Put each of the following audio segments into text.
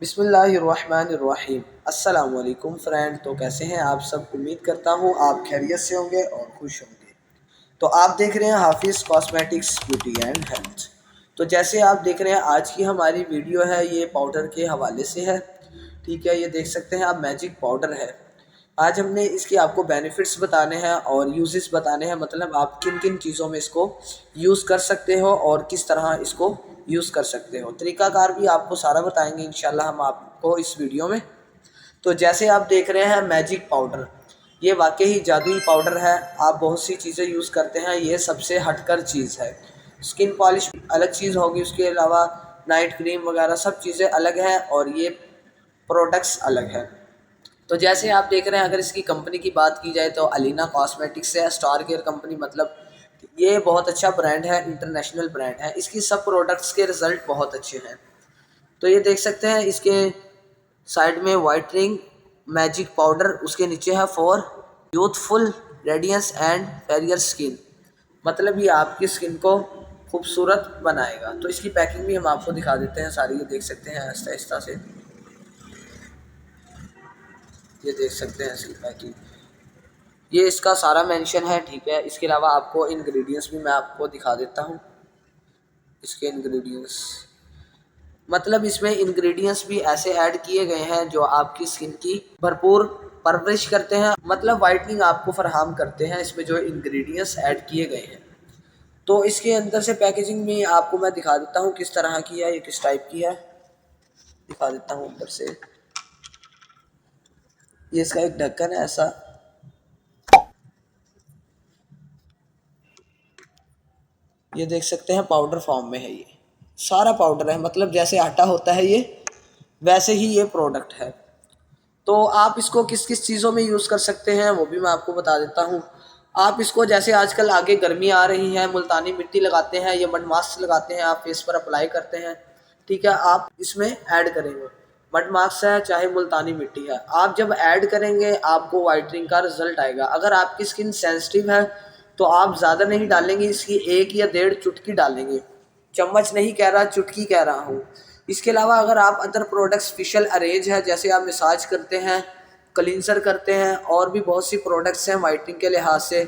बिस्मिल्लाहिर्रहमानिर्रहीम। अस्सलाम वालेकुम फ्रेंड। तो कैसे हैं आप सब? उम्मीद करता हूँ आप खैरियत से होंगे और खुश होंगे। तो आप देख रहे हैं हाफिज़ कॉस्मेटिक्स ब्यूटी एंड हेल्थ। तो जैसे आप देख रहे हैं आज की हमारी वीडियो है ये पाउडर के हवाले से है। ठीक है, ये देख सकते हैं आप मैजिक पाउडर है। आज हमने इसके आपको बेनिफिट्स बताने हैं और यूजेस बताने हैं, मतलब आप किन किन चीज़ों में इसको यूज़ कर सकते हो और किस तरह इसको यूज़ कर सकते हो। तरीक़ाकार भी आपको सारा बताएंगे इंशाल्लाह हम आपको इस वीडियो में। तो जैसे आप देख रहे हैं मैजिक पाउडर, ये वाकई ही जादुई पाउडर है। आप बहुत सी चीज़ें यूज़ करते हैं, ये सबसे हटकर चीज़ है। स्किन पॉलिश अलग चीज़ होगी, उसके अलावा नाइट क्रीम वगैरह सब चीज़ें अलग हैं और ये प्रोडक्ट्स अलग हैं। तो जैसे आप देख रहे हैं, अगर इसकी कंपनी की बात की जाए तो अलीना कॉस्मेटिक्स है, स्टार केयर कंपनी, मतलब ये बहुत अच्छा ब्रांड है, इंटरनेशनल ब्रांड है। इसकी सब प्रोडक्ट्स के रिज़ल्ट बहुत अच्छे हैं। तो ये देख सकते हैं इसके साइड में वाइटनिंग मैजिक पाउडर, उसके नीचे है for youthful radiance and fairer skin, मतलब ये आपकी स्किन को खूबसूरत बनाएगा। तो इसकी पैकिंग भी हम आपको दिखा देते हैं सारी, ये देख सकते हैं आहिस्ता आहिस्ता से, ये देख सकते हैं इसकी पैकिंग, ये इसका सारा मेंशन है। ठीक है, इसके अलावा आपको इंग्रेडिएंट्स भी मैं आपको दिखा देता हूँ। इसके इंग्रेडिएंट्स, मतलब इसमें इंग्रेडिएंट्स भी ऐसे ऐड किए गए हैं जो आपकी स्किन की भरपूर परवरिश करते हैं, मतलब वाइटनिंग आपको फराहम करते हैं। इसमें जो इंग्रेडिएंट्स ऐड किए गए हैं, तो इसके अंदर से पैकेजिंग में आपको मैं दिखा देता हूँ किस तरह की है, ये किस टाइप की है, दिखा देता हूँ अंदर से। ये इसका एक ढक्कन है ऐसा, ये देख सकते हैं पाउडर फॉर्म में है। ये सारा पाउडर है, मतलब जैसे आटा होता है ये, वैसे ही ये प्रोडक्ट है। तो आप इसको किस किस चीज़ों में यूज़ कर सकते हैं वो भी मैं आपको बता देता हूँ। आप इसको जैसे आजकल आगे गर्मी आ रही है, मुल्तानी मिट्टी लगाते हैं, ये मड मास्क लगाते हैं, आप फेस पर अप्लाई करते हैं। ठीक है, आप इसमें ऐड करेंगे, मड मास्क है चाहे मुल्तानी मिट्टी है, आप जब ऐड करेंगे आपको वाइटनिंग का रिजल्ट आएगा। अगर आपकी स्किन सेंसिटिव है तो आप ज़्यादा नहीं डालेंगे, इसकी 1 या 1.5 चुटकी डालेंगे। चम्मच नहीं कह रहा, चुटकी कह रहा हूँ। इसके अलावा अगर आप अदर प्रोडक्ट्स फेशियल अरेंज है, जैसे आप मसाज करते हैं, क्लींसर करते हैं, और भी बहुत सी प्रोडक्ट्स हैं वाइटनिंग के लिहाज से,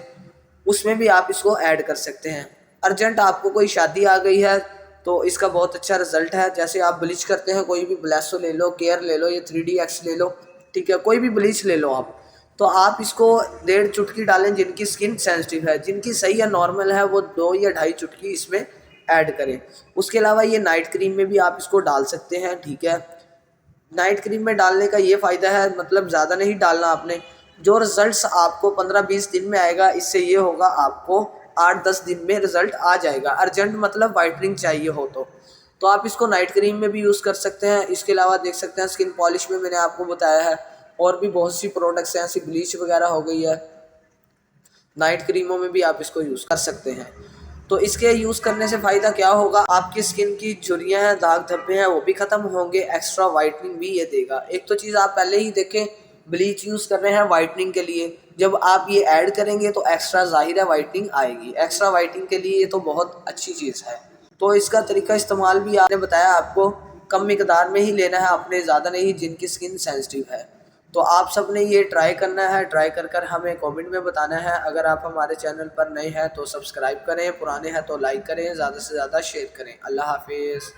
उसमें भी आप इसको ऐड कर सकते हैं। अर्जेंट आपको कोई शादी आ गई है तो इसका बहुत अच्छा रिजल्ट है। जैसे आप ब्लीच करते हैं, कोई भी ब्लेसो ले लो, केयर ले लो, ये 3DX ले लो, ठीक है, कोई भी ब्लीच ले लो आप, तो आप इसको 1.5 चुटकी डालें जिनकी स्किन सेंसिटिव है। जिनकी सही या नॉर्मल है वो 2 या 2.5 चुटकी इसमें ऐड करें। उसके अलावा ये नाइट क्रीम में भी आप इसको डाल सकते हैं। ठीक है, नाइट क्रीम में डालने का ये फ़ायदा है, मतलब ज़्यादा नहीं डालना आपने, जो रिज़ल्ट्स आपको 15-20 दिन में आएगा, इससे ये होगा आपको 8-10 दिन में रिज़ल्ट आ जाएगा। अर्जेंट मतलब वाइटनिंग चाहिए हो तो आप इसको नाइट क्रीम में भी यूज़ कर सकते हैं। इसके अलावा देख सकते हैं स्किन पॉलिश में मैंने आपको बताया है, और भी बहुत सी प्रोडक्ट्स हैं, ऐसी ब्लीच वगैरह हो गई है, नाइट क्रीमों में भी आप इसको यूज़ कर सकते हैं। तो इसके यूज़ करने से फ़ायदा क्या होगा, आपकी स्किन की झुर्रियाँ हैं, दाग धब्बे हैं, वो भी ख़त्म होंगे, एक्स्ट्रा वाइटनिंग भी ये देगा। एक तो चीज़ आप पहले ही देखें, ब्लीच यूज़ कर रहे हैं वाइटनिंग के लिए, जब आप ये ऐड करेंगे तो एक्स्ट्रा ज़ाहिर है वाइटनिंग आएगी। एक्स्ट्रा वाइटनिंग के लिए ये तो बहुत अच्छी चीज़ है। तो इसका तरीका इस्तेमाल भी आपने बताया, आपको कम मिकदार में ही लेना है, आपने ज़्यादा नहीं, जिनकी स्किन सेंसिटिव है। तो आप सब ने ये ट्राई करना है, ट्राई कर कर हमें कमेंट में बताना है। अगर आप हमारे चैनल पर नए हैं तो सब्सक्राइब करें, पुराने हैं तो लाइक करें, ज़्यादा से ज़्यादा शेयर करें। अल्लाह हाफिज़।